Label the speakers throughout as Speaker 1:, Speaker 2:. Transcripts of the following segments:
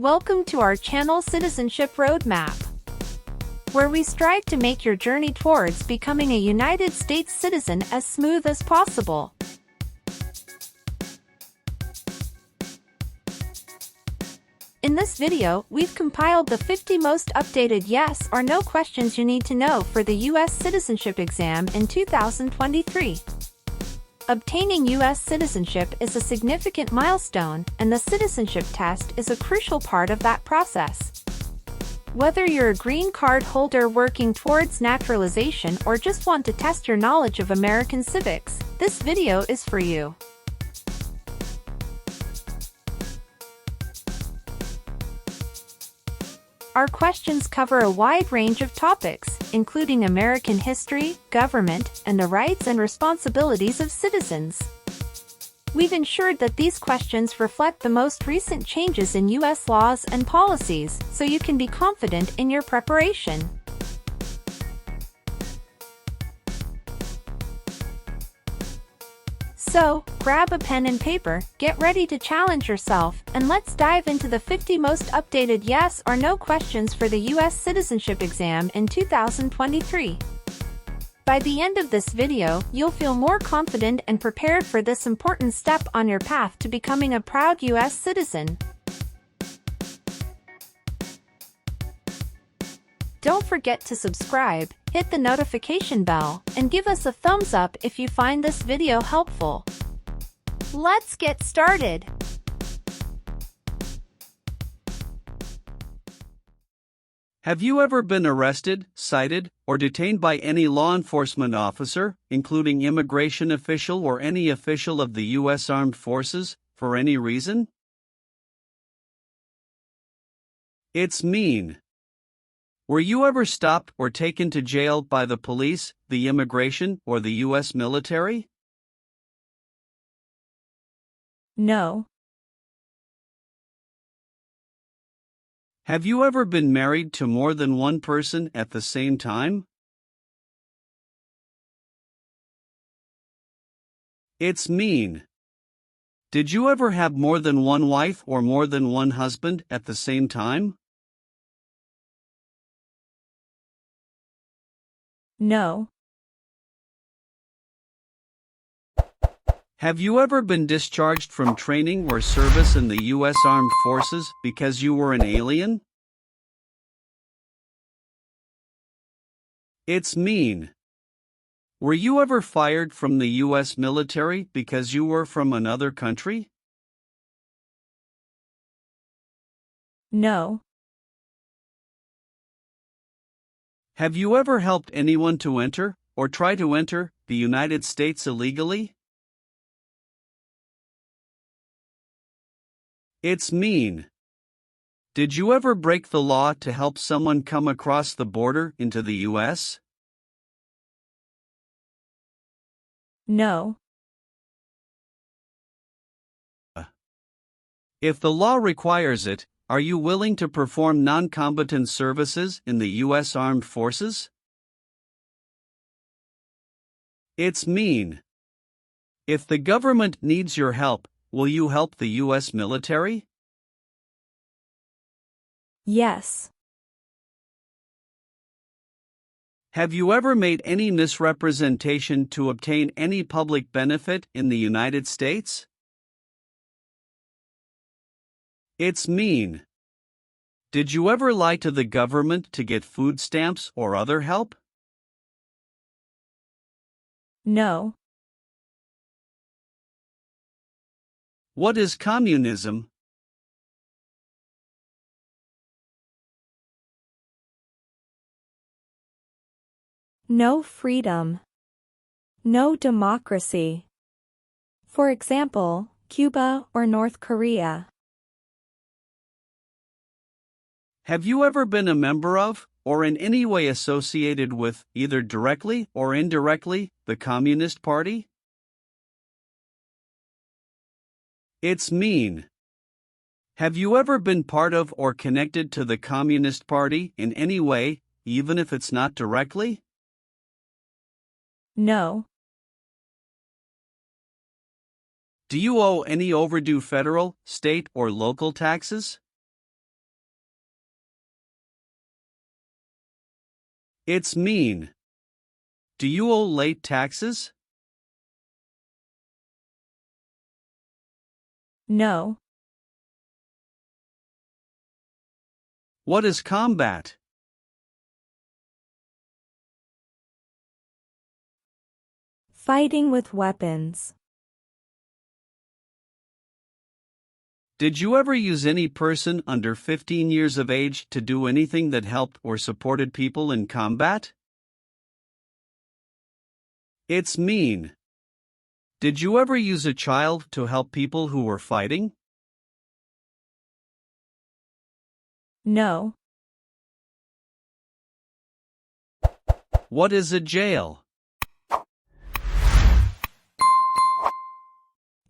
Speaker 1: Welcome to our channel Citizenship Roadmap, where we strive to make your journey towards becoming a United States citizen as smooth as possible. In this video, we've compiled the 50 most updated yes or no questions you need to know for the U.S. citizenship exam in 2023. Obtaining U.S. citizenship is a significant milestone, and the citizenship test is a crucial part of that process. Whether you're a green card holder working towards naturalization or just want to test your knowledge of American civics, this video is for you. Our questions cover a wide range of topics, including American history, government, and the rights and responsibilities of citizens. We've ensured that these questions reflect the most recent changes in U.S. laws and policies, so you can be confident in your preparation. So, grab a pen and paper, get ready to challenge yourself, and let's dive into the 50 most updated yes or no questions for the U.S. citizenship exam in 2023. By the end of this video, you'll feel more confident and prepared for this important step on your path to becoming a proud U.S. citizen. Don't forget to subscribe, hit the notification bell, and give us a thumbs up if you find this video helpful. Let's get started!
Speaker 2: Have you ever been arrested, cited, or detained by any law enforcement officer, including immigration official or any official of the U.S. Armed Forces, for any reason? It's mean. Were you ever stopped or taken to jail by the police, the immigration, or the U.S. military?
Speaker 1: No.
Speaker 2: Have you ever been married to more than one person at the same time? It's mean. Did you ever have more than one wife or more than one husband at the same time?
Speaker 1: No.
Speaker 2: Have you ever been discharged from training or service in the U.S. Armed Forces because you were an alien? It's mean. Were you ever fired from the U.S. military because you were from another country?
Speaker 1: No.
Speaker 2: Have you ever helped anyone to enter, or try to enter, the United States illegally? It's mean. Did you ever break the law to help someone come across the border into the U.S.?
Speaker 1: No.
Speaker 2: If the law requires it, are you willing to perform non-combatant services in the U.S. Armed Forces? It's mean. If the government needs your help, will you help the U.S. military?
Speaker 1: Yes.
Speaker 2: Have you ever made any misrepresentation to obtain any public benefit in the United States? It's mean. Did you ever lie to the government to get food stamps or other help?
Speaker 1: No.
Speaker 2: What is communism?
Speaker 1: No freedom. No democracy. For example, Cuba or North Korea.
Speaker 2: Have you ever been a member of, or in any way associated with, either directly or indirectly, the Communist Party? It's mean. Have you ever been part of or connected to the Communist Party in any way, even if it's not directly?
Speaker 1: No.
Speaker 2: Do you owe any overdue federal, state, or local taxes? It's mean. Do you owe late taxes?
Speaker 1: No.
Speaker 2: What is combat?
Speaker 1: Fighting with weapons.
Speaker 2: Did you ever use any person under 15 years of age to do anything that helped or supported people in combat? It's mean. Did you ever use a child to help people who were fighting?
Speaker 1: No.
Speaker 2: What is a jail?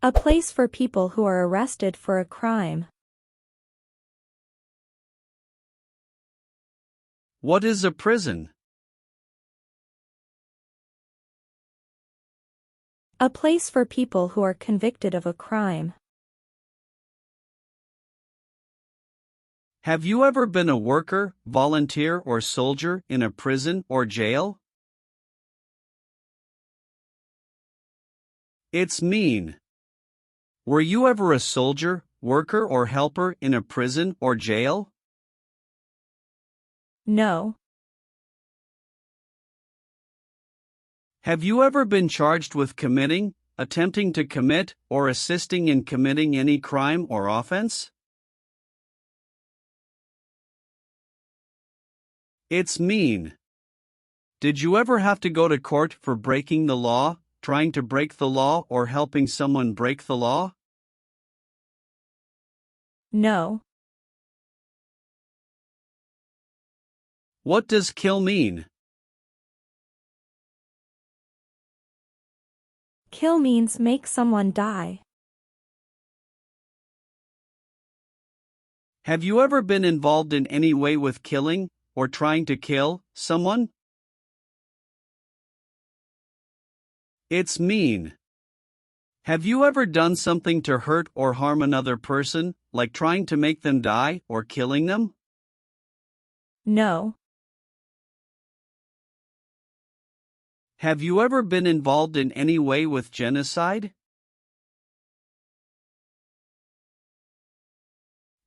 Speaker 1: A place for people who are arrested for a crime.
Speaker 2: What is a prison?
Speaker 1: A place for people who are convicted of a crime.
Speaker 2: Have you ever been a worker, volunteer, or soldier in a prison or jail? It's mean. Were you ever a soldier, worker, or helper in a prison or jail?
Speaker 1: No.
Speaker 2: Have you ever been charged with committing, attempting to commit, or assisting in committing any crime or offense? It's mean. Did you ever have to go to court for breaking the law, trying to break the law, or helping someone break the law?
Speaker 1: No.
Speaker 2: What does kill mean?
Speaker 1: Kill means make someone die.
Speaker 2: Have you ever been involved in any way with killing, or trying to kill, someone? It's mean. Have you ever done something to hurt or harm another person, like trying to make them die or killing them?
Speaker 1: No.
Speaker 2: Have you ever been involved in any way with genocide?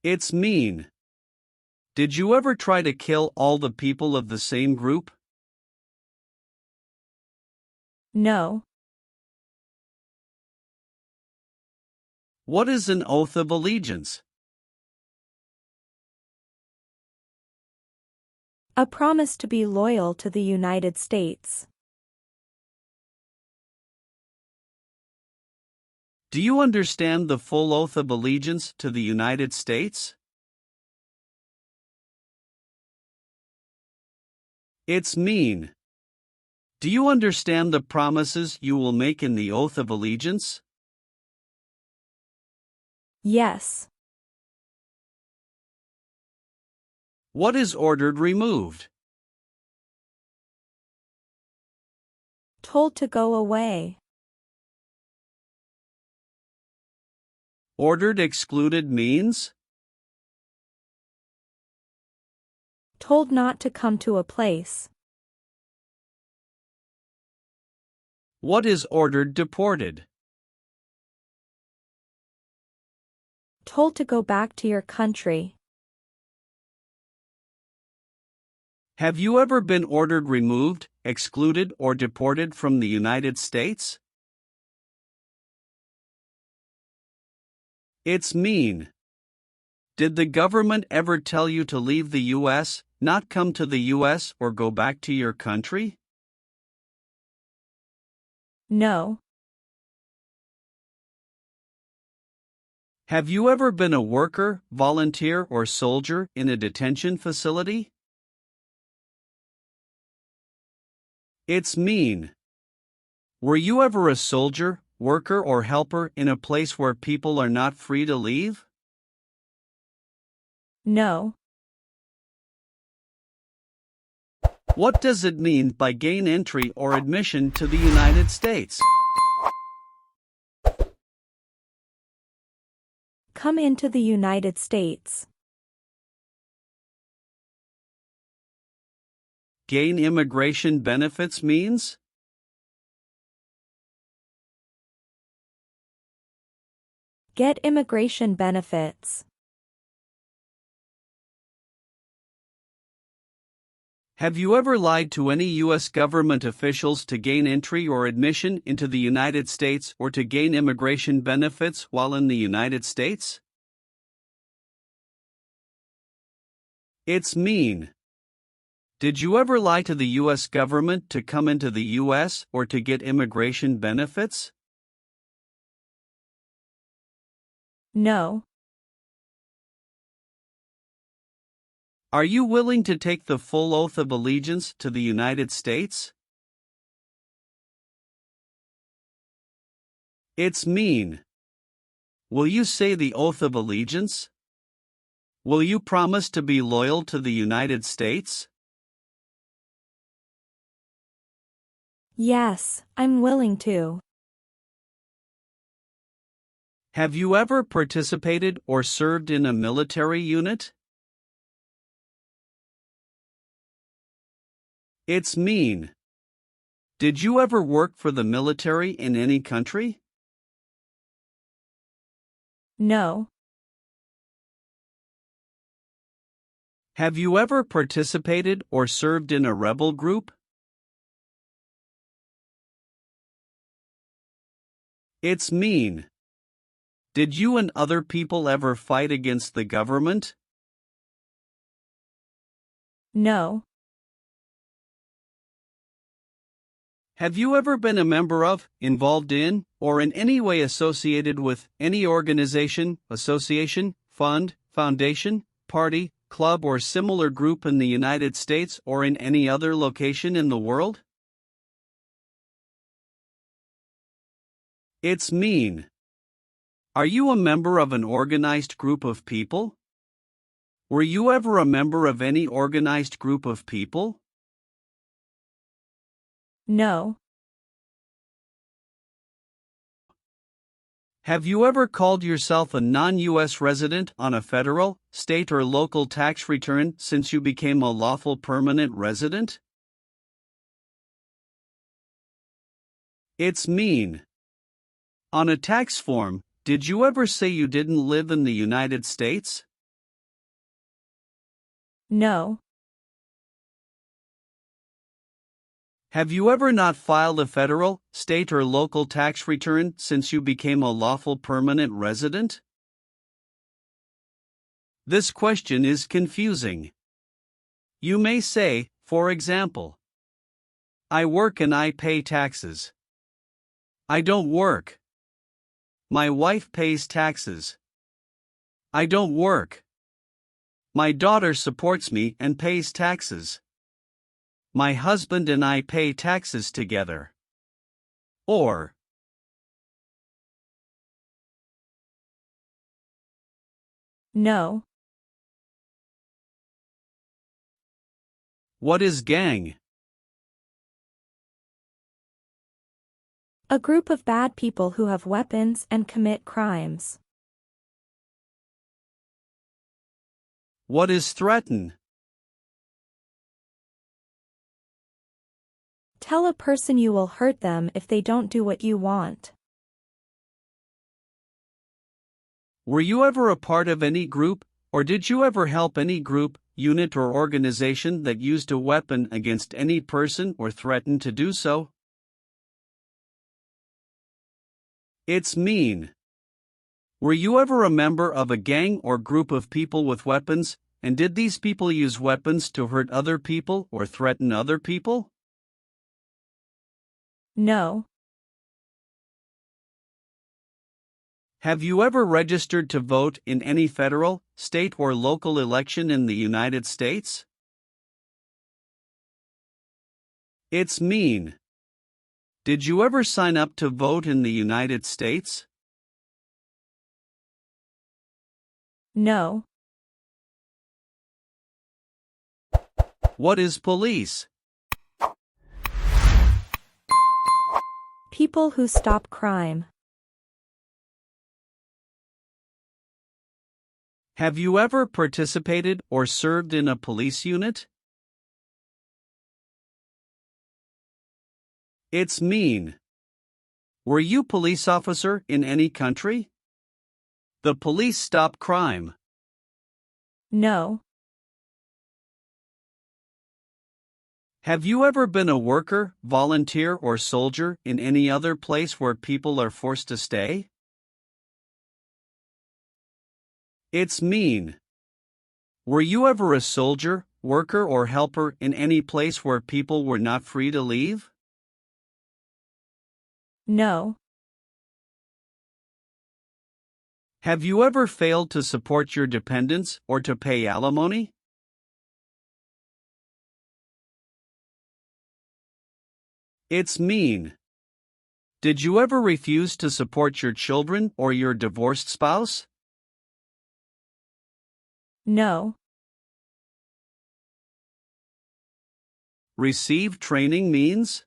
Speaker 2: It's mean. Did you ever try to kill all the people of the same group?
Speaker 1: No.
Speaker 2: What is an oath of allegiance?
Speaker 1: A promise to be loyal to the United States.
Speaker 2: Do you understand the full oath of allegiance to the United States? It's mean. Do you understand the promises you will make in the oath of allegiance?
Speaker 1: Yes.
Speaker 2: What is ordered removed?
Speaker 1: Told to go away.
Speaker 2: Ordered excluded means?
Speaker 1: Told not to come to a place.
Speaker 2: What is ordered deported?
Speaker 1: Told to go back to your country.
Speaker 2: Have you ever been ordered removed, excluded, or deported from the United States? It's mean. Did the government ever tell you to leave the U.S., not come to the U.S., or go back to your country?
Speaker 1: No.
Speaker 2: Have you ever been a worker, volunteer, or soldier in a detention facility? It's mean. Were you ever a soldier, worker, or helper in a place where people are not free to leave?
Speaker 1: No.
Speaker 2: What does it mean by gain entry or admission to the United States?
Speaker 1: Come into the United States.
Speaker 2: gain immigration benefits means?
Speaker 3: Get immigration benefits.
Speaker 2: Have you ever lied to any U.S. government officials to gain entry or admission into the United States or to gain immigration benefits while in the United States? It's mean. Did you ever lie to the U.S. government to come into the U.S. or to get immigration benefits?
Speaker 3: No.
Speaker 2: Are you willing to take the full oath of allegiance to the United States? It's mean. Will you say the oath of allegiance? Will you promise to be loyal to the United States?
Speaker 3: Yes, I'm willing to.
Speaker 2: Have you ever participated or served in a military unit? It's mean. Did you ever work for the military in any country?
Speaker 3: No.
Speaker 2: Have you ever participated or served in a rebel group? It's mean. Did you and other people ever fight against the government?
Speaker 3: No.
Speaker 2: Have you ever been a member of, involved in, or in any way associated with any organization, association, fund, foundation, party, club, or similar group in the United States or in any other location in the world? It's mean. Are you a member of an organized group of people? Were you ever a member of any organized group of people?
Speaker 3: No.
Speaker 2: Have you ever called yourself a non-U.S. resident on a federal, state, or local tax return since you became a lawful permanent resident? It's mean. On a tax form, did you ever say you didn't live in the United States?
Speaker 3: No.
Speaker 2: Have you ever not filed a federal, state, or local tax return since you became a lawful permanent resident? This question is confusing. You may say, for example, I work and I pay taxes. I don't work. My wife pays taxes. I don't work. My daughter supports me and pays taxes. My husband and I pay taxes together. Or,
Speaker 3: No.
Speaker 2: what is gang?
Speaker 3: A group of bad people who have weapons and commit crimes.
Speaker 2: What is threaten?
Speaker 3: Tell a person you will hurt them if they don't do what you want.
Speaker 2: Were you ever a part of any group, or did you ever help any group, unit, or organization that used a weapon against any person or threatened to do so? It's mean. Were you ever a member of a gang or group of people with weapons, and did these people use weapons to hurt other people or threaten other people?
Speaker 3: No.
Speaker 2: Have you ever registered to vote in any federal, state, or local election in the United States? It's mean. Did you ever sign up to vote in the United States?
Speaker 3: No.
Speaker 2: What is police?
Speaker 3: People who stop crime.
Speaker 2: Have you ever participated or served in a police unit? It's mean. Were you police officer in any country? The police stop crime.
Speaker 3: No.
Speaker 2: Have you ever been a worker, volunteer, or soldier in any other place where people are forced to stay? It's mean. Were you ever a soldier, worker, or helper in any place where people were not free to leave?
Speaker 3: No.
Speaker 2: Have you ever failed to support your dependents or to pay alimony? It's mean. Did you ever refuse to support your children or your divorced spouse?
Speaker 3: No.
Speaker 2: Receive training means?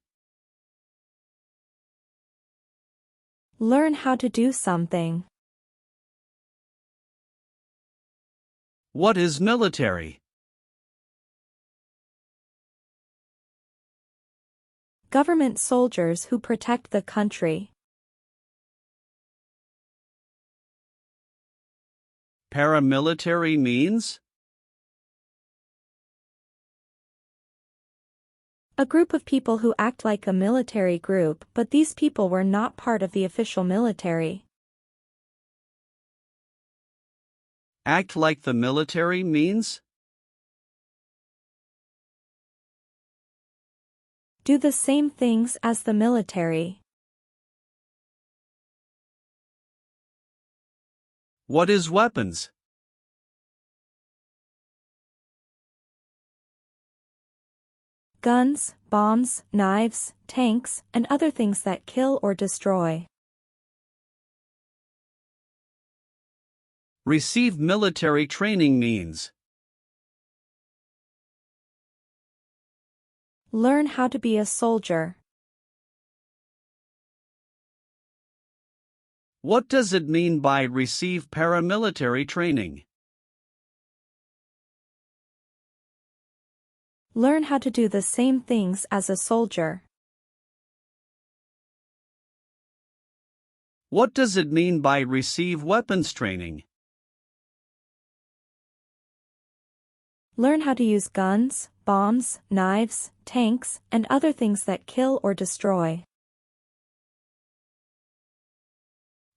Speaker 3: Learn how to do something.
Speaker 2: What is military?
Speaker 3: Government soldiers who protect the country.
Speaker 2: Paramilitary means?
Speaker 3: A group of people who act like a military group, but these people were not part of the official military.
Speaker 2: Act like the military means?
Speaker 3: Do the same things as the military.
Speaker 2: What is weapons?
Speaker 3: Guns, bombs, knives, tanks, and other things that kill or destroy.
Speaker 2: Receive military training means?
Speaker 3: Learn how to be a soldier.
Speaker 2: What does it mean by receive paramilitary training?
Speaker 3: Learn how to do the same things as a soldier.
Speaker 2: What does it mean by receive weapons training?
Speaker 3: Learn how to use guns, bombs, knives, tanks, and other things that kill or destroy.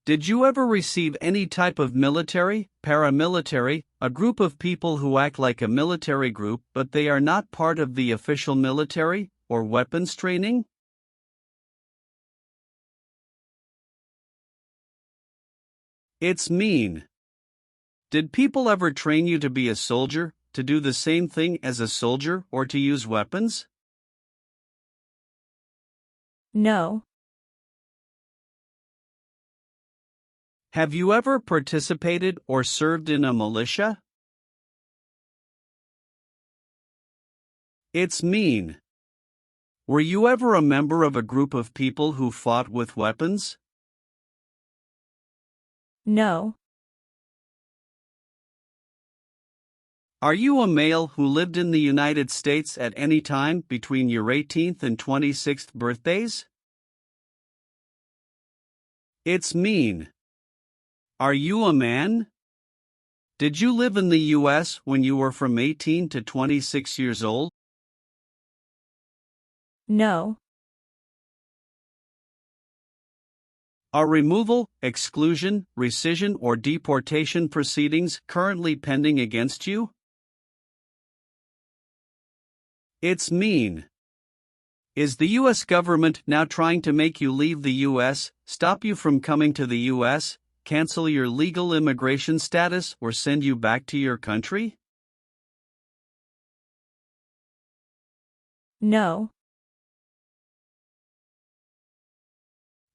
Speaker 2: Did you ever receive any type of military, paramilitary, a group of people who act like a military group but they are not part of the official military, or weapons training? It's mean. Did people ever train you to be a soldier, to do the same thing as a soldier, or to use weapons?
Speaker 3: No.
Speaker 2: Have you ever participated or served in a militia? It's mean. Were you ever a member of a group of people who fought with weapons?
Speaker 3: No.
Speaker 2: Are you a male who lived in the United States at any time between your 18th and 26th birthdays? It's mean. Are you a man? Did you live in the U.S. when you were from 18 to 26 years old?
Speaker 3: No.
Speaker 2: Are removal, exclusion, rescission, or deportation proceedings currently pending against you? It's mean. Is the U.S. government now trying to make you leave the U.S., stop you from coming to the U.S., cancel your legal immigration status, or send you back to your country?
Speaker 3: No.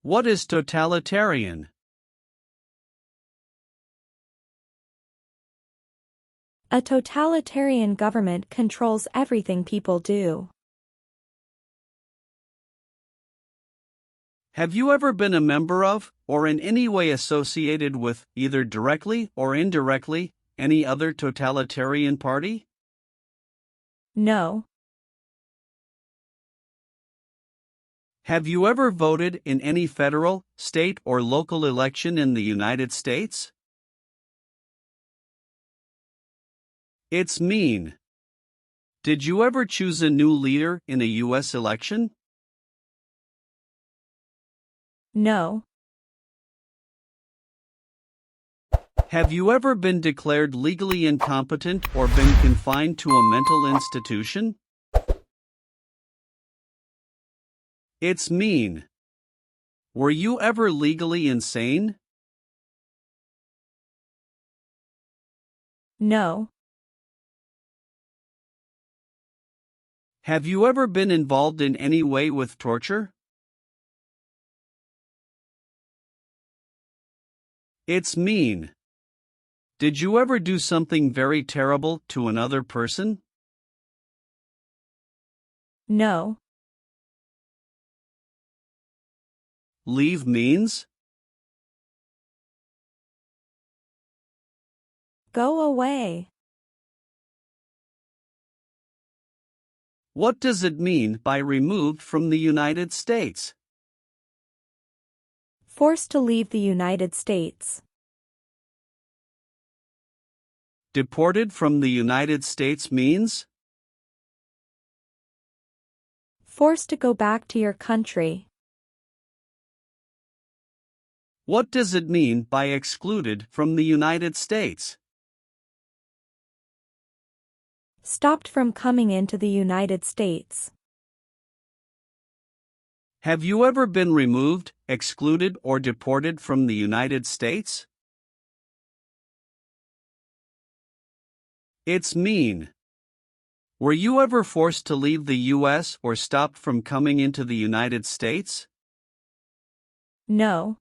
Speaker 2: What is totalitarian?
Speaker 3: A totalitarian government controls everything people do.
Speaker 2: Have you ever been a member of, or in any way associated with, either directly or indirectly, any other totalitarian party?
Speaker 3: No.
Speaker 2: Have you ever voted in any federal, state, or local election in the United States? It's mean. Did you ever choose a new leader in a U.S. election?
Speaker 3: No.
Speaker 2: Have you ever been declared legally incompetent or been confined to a mental institution? It's mean. Were you ever legally insane?
Speaker 3: No.
Speaker 2: Have you ever been involved in any way with torture? It's mean. Did you ever do something very terrible to another person?
Speaker 3: No.
Speaker 2: Leave means?
Speaker 3: Go away.
Speaker 2: What does it mean by removed from the United States?
Speaker 3: Forced to leave the United States.
Speaker 2: Deported from the United States means?
Speaker 3: Forced to go back to your country.
Speaker 2: What does it mean by excluded from the United States?
Speaker 3: Stopped from coming into the United States.
Speaker 2: Have you ever been removed, excluded, or deported from the United States? It's mean. Were you ever forced to leave the U.S. or stopped from coming into the United States?
Speaker 3: No.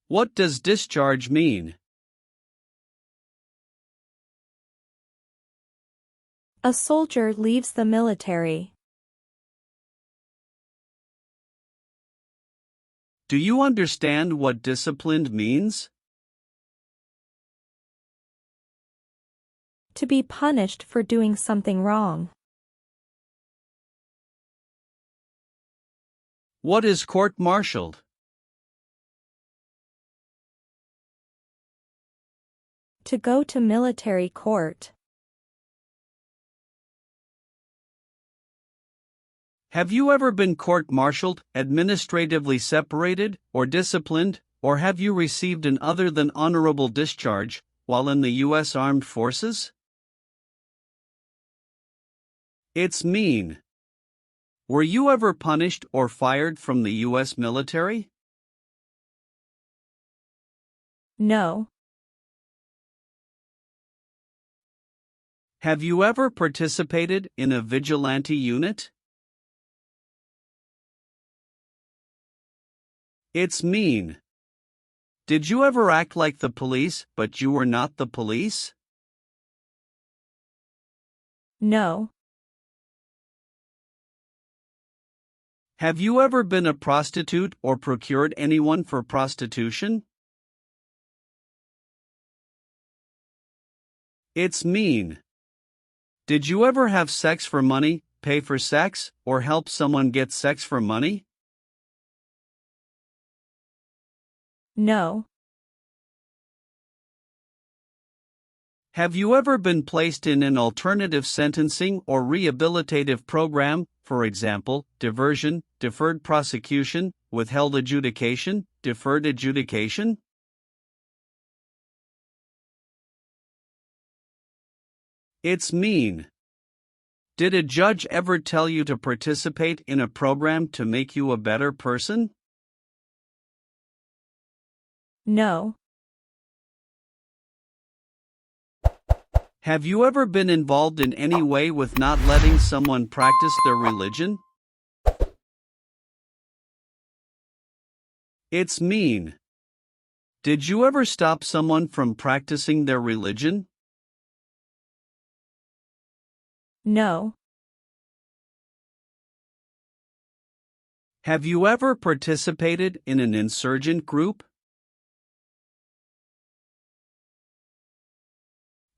Speaker 2: What does discharge mean?
Speaker 3: A soldier leaves the military.
Speaker 2: Do you understand what disciplined means?
Speaker 3: To be punished for doing something wrong.
Speaker 2: What is court-martialed?
Speaker 3: To go to military court.
Speaker 2: Have you ever been court-martialed, administratively separated, or disciplined, or have you received an other than honorable discharge while in the U.S. Armed Forces? It's mean. Were you ever punished or fired from the U.S. military?
Speaker 3: No.
Speaker 2: Have you ever participated in a vigilante unit? It's mean. Did you ever act like the police, but you were not the police?
Speaker 3: No.
Speaker 2: Have you ever been a prostitute or procured anyone for prostitution? It's mean. Did you ever have sex for money, pay for sex, or help someone get sex for money?
Speaker 3: No.
Speaker 2: Have you ever been placed in an alternative sentencing or rehabilitative program, for example, diversion, deferred prosecution, withheld adjudication, deferred adjudication? It's mean. Did a judge ever tell you to participate in a program to make you a better person?
Speaker 3: No.
Speaker 2: Have you ever been involved in any way with not letting someone practice their religion? It's mean. Did you ever stop someone from practicing their religion?
Speaker 3: No.
Speaker 2: Have you ever participated in an insurgent group?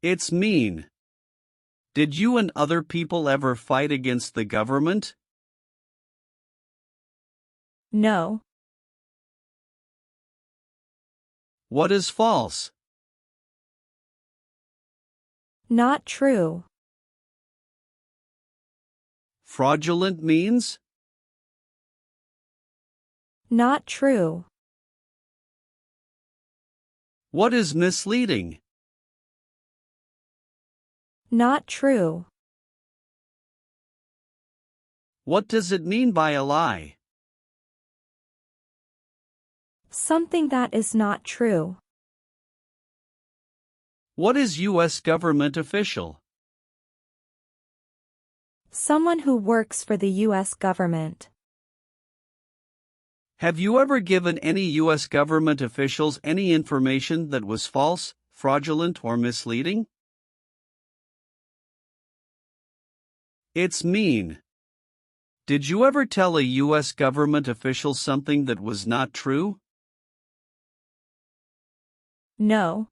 Speaker 2: It's mean. Did you and other people ever fight against the government?
Speaker 3: No.
Speaker 2: What is false?
Speaker 3: Not true.
Speaker 2: Fraudulent means?
Speaker 3: Not true.
Speaker 2: What is misleading?
Speaker 3: Not true.
Speaker 2: What does it mean by a lie?
Speaker 3: Something that is not true.
Speaker 2: What is U.S. government official?
Speaker 3: Someone who works for the U.S. government.
Speaker 2: Have you ever given any U.S. government officials any information that was false, fraudulent, or misleading? It's mean. Did you ever tell a U.S. government official something that was not true?
Speaker 3: No.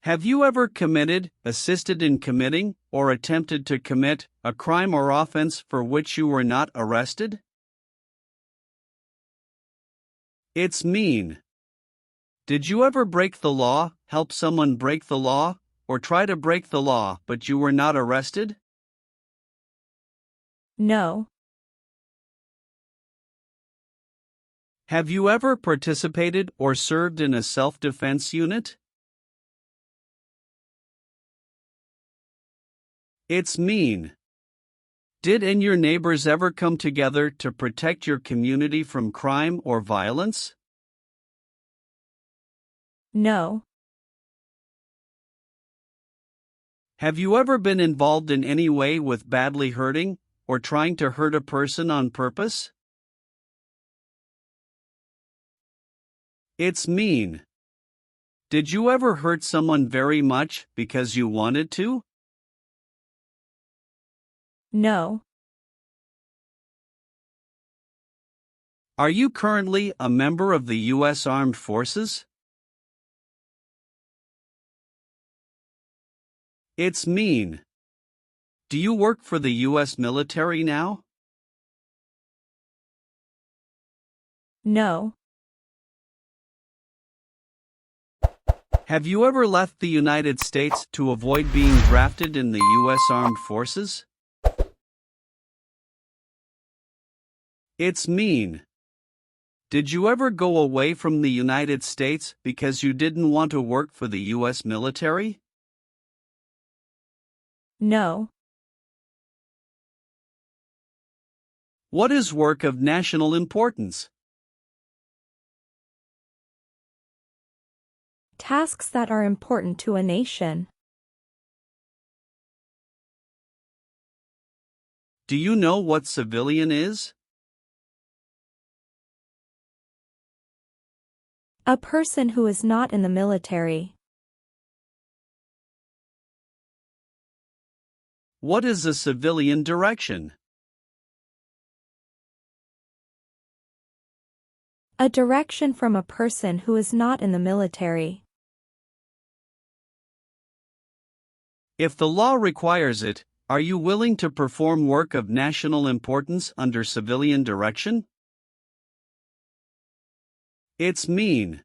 Speaker 2: Have you ever committed, assisted in committing, or attempted to commit a crime or offense for which you were not arrested? It's mean. Did you ever break the law, help someone break the law, or try to break the law but you were not arrested?
Speaker 3: No.
Speaker 2: Have you ever participated or served in a self-defense unit? It's mean. Did and your neighbors ever come together to protect your community from crime or violence?
Speaker 3: No.
Speaker 2: Have you ever been involved in any way with badly hurting or trying to hurt a person on purpose? It's mean. Did you ever hurt someone very much because you wanted to?
Speaker 3: No.
Speaker 2: Are you currently a member of the U.S. Armed Forces? It's mean. Do you work for the U.S. military now?
Speaker 3: No.
Speaker 2: Have you ever left the United States to avoid being drafted in the U.S. Armed Forces? It's mean. Did you ever go away from the United States because you didn't want to work for the U.S. military?
Speaker 3: No.
Speaker 2: What is work of national importance?
Speaker 3: Tasks that are important to a nation.
Speaker 2: Do you know what civilian is?
Speaker 3: A person who is not in the military.
Speaker 2: What is a civilian direction?
Speaker 3: A direction from a person who is not in the military.
Speaker 2: If the law requires it, are you willing to perform work of national importance under civilian direction? It's mean.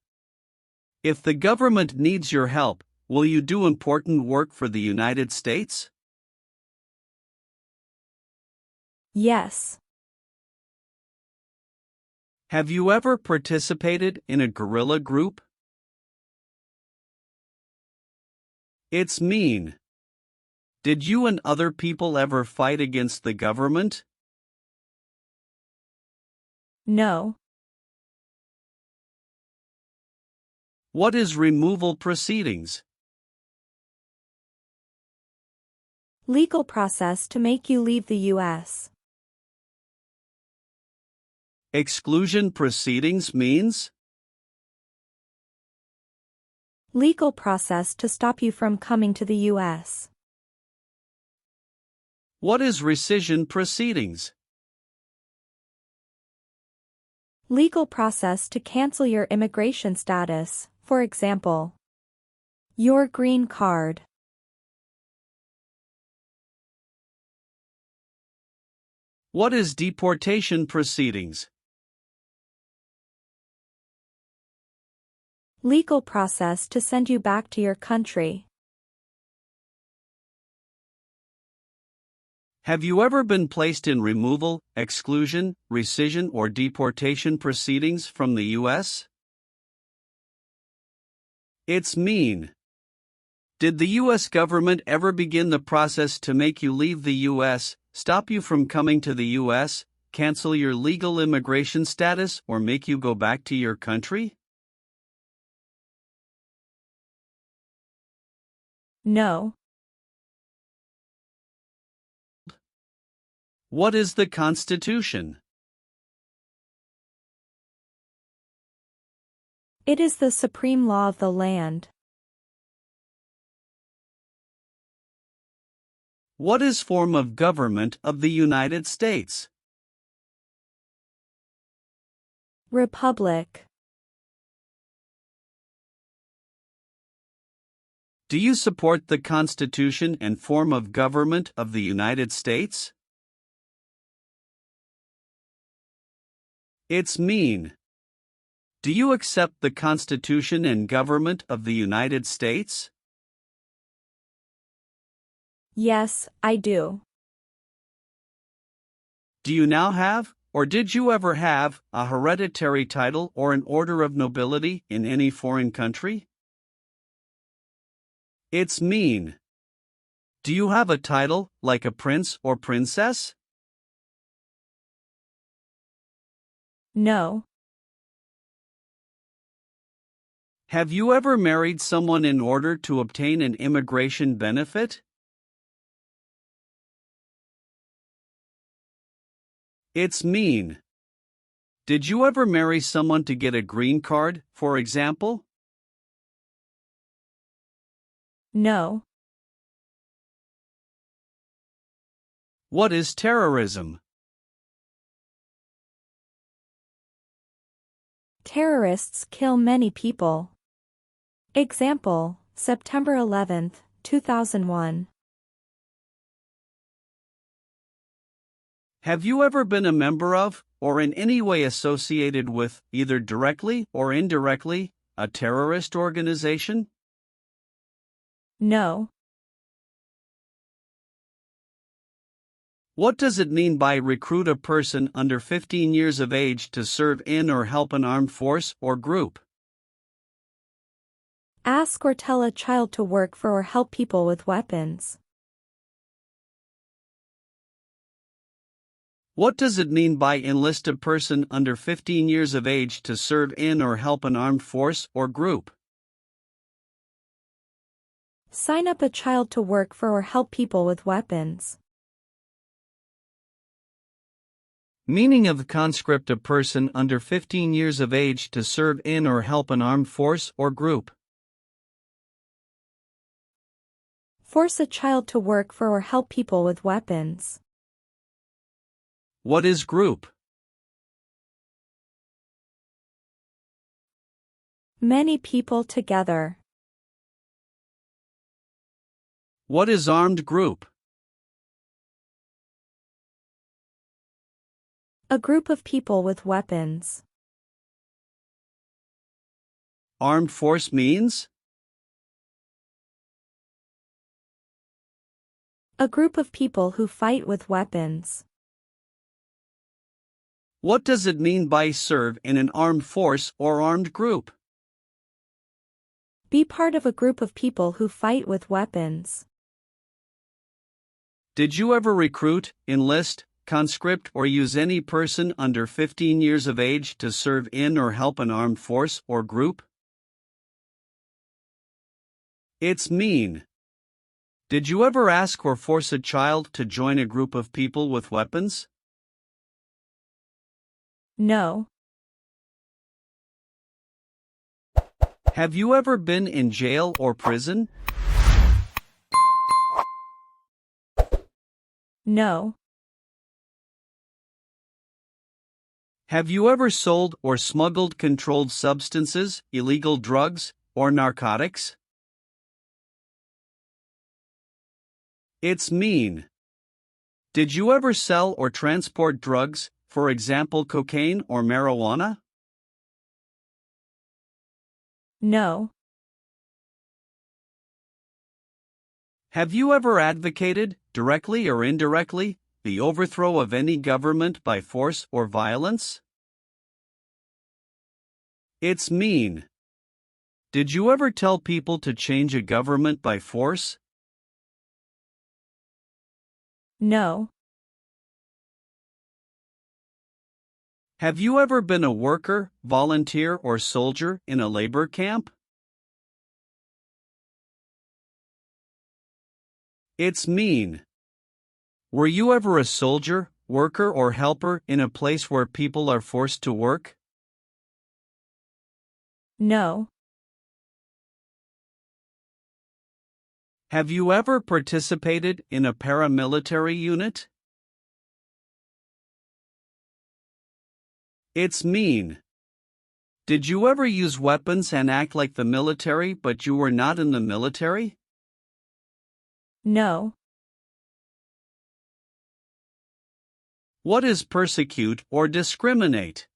Speaker 2: If the government needs your help, will you do important work for the United States?
Speaker 3: Yes.
Speaker 2: Have you ever participated in a guerrilla group? It's mean. Did you and other people ever fight against the government?
Speaker 3: No.
Speaker 2: What is removal proceedings?
Speaker 3: Legal process to make you leave the U.S.
Speaker 2: Exclusion proceedings means?
Speaker 3: Legal process to stop you from coming to the U.S.
Speaker 2: What is rescission proceedings?
Speaker 3: Legal process to cancel your immigration status, for example. Your green card.
Speaker 2: What is deportation proceedings?
Speaker 3: Legal process to send you back to your country.
Speaker 2: Have you ever been placed in removal, exclusion, rescission, or deportation proceedings from the U.S.? It's mean. Did the U.S. government ever begin the process to make you leave the U.S., stop you from coming to the U.S., cancel your legal immigration status, or make you go back to your country?
Speaker 3: No.
Speaker 2: What is the Constitution?
Speaker 3: It is the supreme law of the land.
Speaker 2: What is form of government of the United States?
Speaker 3: Republic.
Speaker 2: Do you support the Constitution and form of government of the United States? It's mean. Do you accept the Constitution and government of the United States?
Speaker 3: Yes, I do.
Speaker 2: Do you now have, or did you ever have, a hereditary title or an order of nobility in any foreign country? It's mean. Do you have a title, like a prince or princess?
Speaker 3: No.
Speaker 2: Have you ever married someone in order to obtain an immigration benefit? It's mean. Did you ever marry someone to get a green card, for example?
Speaker 3: No.
Speaker 2: What is terrorism?
Speaker 3: Terrorists kill many people. Example, September 11, 2001.
Speaker 2: Have you ever been a member of, or in any way associated with, either directly or indirectly, a terrorist organization?
Speaker 3: No.
Speaker 2: What does it mean by recruit a person under 15 years of age to serve in or help an armed force or group?
Speaker 3: Ask or tell a child to work for or help people with weapons.
Speaker 2: What does it mean by enlist a person under 15 years of age to serve in or help an armed force or group?
Speaker 3: Sign up a child to work for or help people with weapons.
Speaker 2: Meaning of conscript a person under 15 years of age to serve in or help an armed force or group.
Speaker 3: Force a child to work for or help people with weapons.
Speaker 2: What is group?
Speaker 3: Many people together.
Speaker 2: What is armed group?
Speaker 3: A group of people with weapons.
Speaker 2: Armed force means?
Speaker 3: A group of people who fight with weapons.
Speaker 2: What does it mean by serve in an armed force or armed group?
Speaker 3: Be part of a group of people who fight with weapons.
Speaker 2: Did you ever recruit, enlist, conscript, or use any person under 15 years of age to serve in or help an armed force or group? It's mean. Did you ever ask or force a child to join a group of people with weapons?
Speaker 3: No.
Speaker 2: Have you ever been in jail or prison?
Speaker 3: No.
Speaker 2: Have you ever sold or smuggled controlled substances, illegal drugs, or narcotics? It's mean. Did you ever sell or transport drugs, for example cocaine or marijuana?
Speaker 3: No.
Speaker 2: Have you ever advocated, directly or indirectly, the overthrow of any government by force or violence? It's mean. Did you ever tell people to change a government by force?
Speaker 3: No.
Speaker 2: Have you ever been a worker, volunteer, or soldier in a labor camp? It's mean. Were you ever a soldier, worker, or helper in a place where people are forced to work?
Speaker 3: No.
Speaker 2: Have you ever participated in a paramilitary unit? It's mean. Did you ever use weapons and act like the military but you were not in the military?
Speaker 3: No.
Speaker 2: What is persecute or discriminate?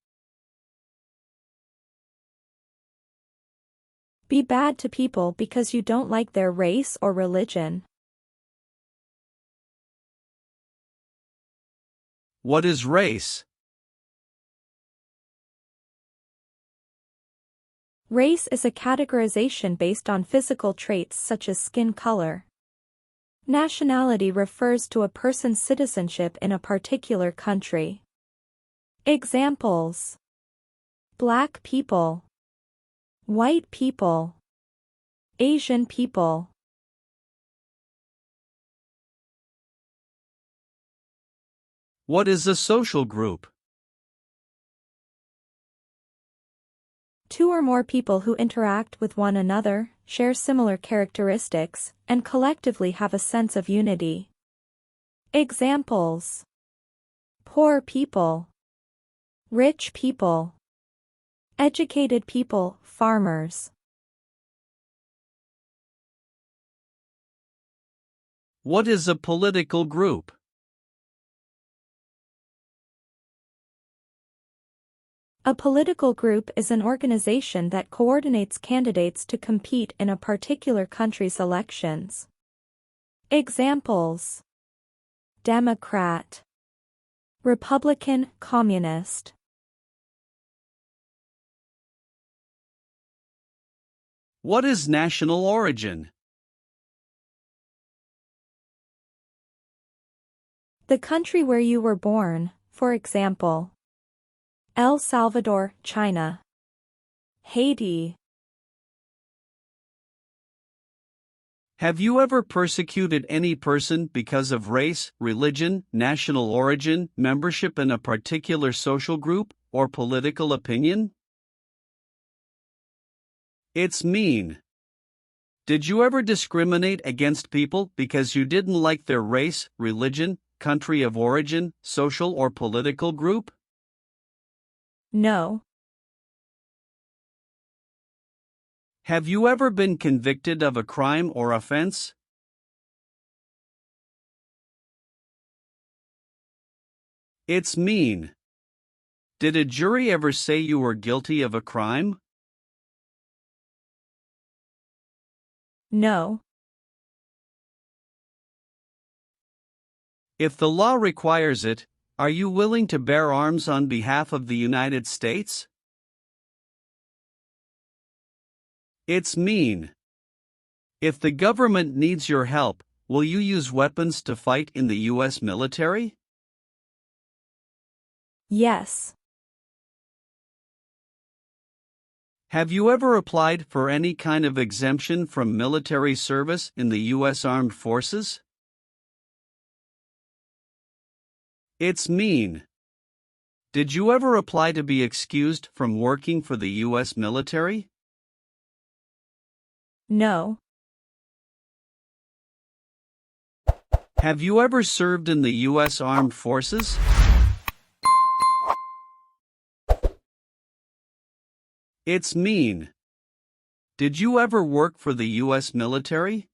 Speaker 3: Be bad to people because you don't like their race or religion.
Speaker 2: What is race?
Speaker 3: Race is a categorization based on physical traits such as skin color. Nationality refers to a person's citizenship in a particular country. Examples: Black people, white people, Asian people.
Speaker 2: What is a social group?
Speaker 3: Two or more people who interact with one another, share similar characteristics, and collectively have a sense of unity. Examples: poor people, rich people, educated people, farmers.
Speaker 2: What is a political group?
Speaker 3: A political group is an organization that coordinates candidates to compete in a particular country's elections. Examples: Democrat, Republican, Communist.
Speaker 2: What is national origin?
Speaker 3: The country where you were born, for example, El Salvador, China, Haiti.
Speaker 2: Have you ever persecuted any person because of race, religion, national origin, membership in a particular social group, or political opinion? It's mean. Did you ever discriminate against people because you didn't like their race, religion, country of origin, social or political group?
Speaker 3: No.
Speaker 2: Have you ever been convicted of a crime or offense? It's mean. Did a jury ever say you were guilty of a crime?
Speaker 3: No.
Speaker 2: If the law requires it, are you willing to bear arms on behalf of the United States? It's mean. If the government needs your help, will you use weapons to fight in the U.S. military?
Speaker 3: Yes.
Speaker 2: Have you ever applied for any kind of exemption from military service in the U.S. Armed Forces? It's mean. Did you ever apply to be excused from working for the U.S. military?
Speaker 3: No.
Speaker 2: Have you ever served in the U.S. Armed Forces? It's mean. Did you ever work for the U.S. military?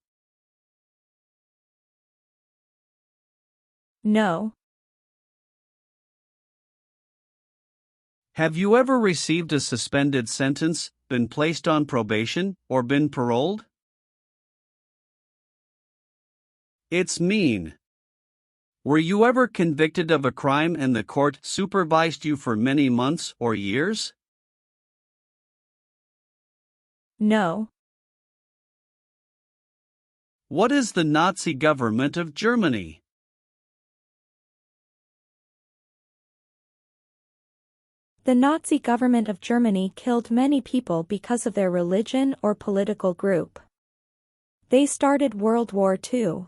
Speaker 3: No.
Speaker 2: Have you ever received a suspended sentence, been placed on probation, or been paroled? It's mean. Were you ever convicted of a crime and the court supervised you for many months or years?
Speaker 3: No.
Speaker 2: What is the Nazi government of Germany?
Speaker 3: The Nazi government of Germany killed many people because of their religion or political group. They started World War II.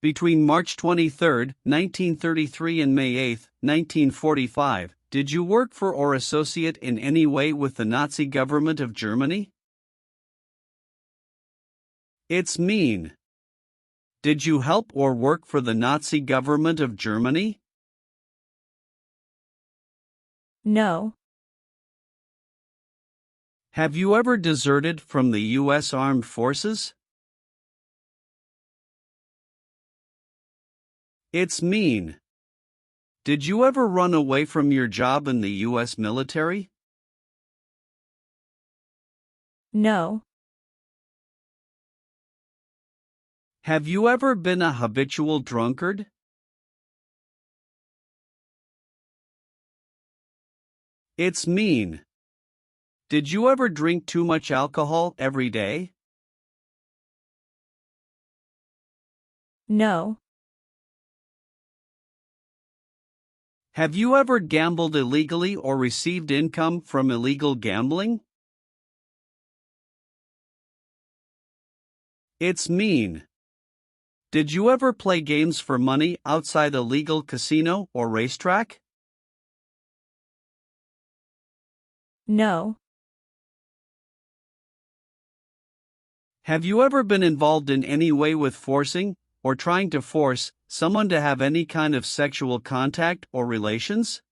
Speaker 2: Between March 23, 1933 and May 8, 1945, did you work for or associate in any way with the Nazi government of Germany? It's mean. Did you help or work for the Nazi government of Germany?
Speaker 3: No.
Speaker 2: Have you ever deserted from the U.S. Armed Forces? It's mean. Did you ever run away from your job in the U.S. military?
Speaker 3: No.
Speaker 2: Have you ever been a habitual drunkard? It's mean. Did you ever drink too much alcohol every day?
Speaker 3: No.
Speaker 2: Have you ever gambled illegally or received income from illegal gambling? It's mean. Did you ever play games for money outside a legal casino or racetrack?
Speaker 3: No.
Speaker 2: Have you ever been involved in any way with forcing, or trying to force, someone to have any kind of sexual contact or relations?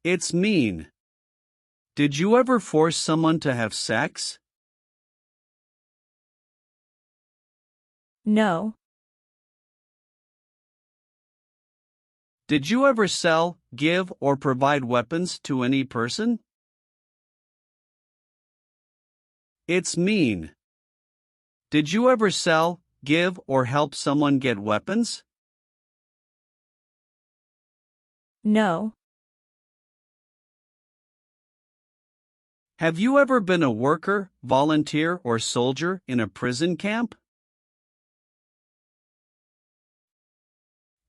Speaker 2: It's mean. Did you ever force someone to have sex?
Speaker 3: No.
Speaker 2: Did you ever sell, give, or provide weapons to any person? It's mean. Did you ever sell, give, or help someone get weapons?
Speaker 3: No.
Speaker 2: Have you ever been a worker, volunteer, or soldier in a prison camp?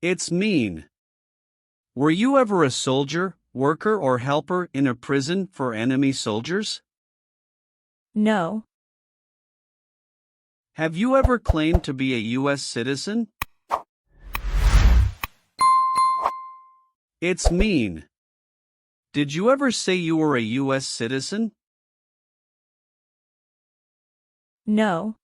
Speaker 2: It's mean. Were you ever a soldier, worker, or helper in a prison for enemy soldiers?
Speaker 3: No.
Speaker 2: Have you ever claimed to be a U.S. citizen? It's mean. Did you ever say you were a U.S. citizen?
Speaker 3: No.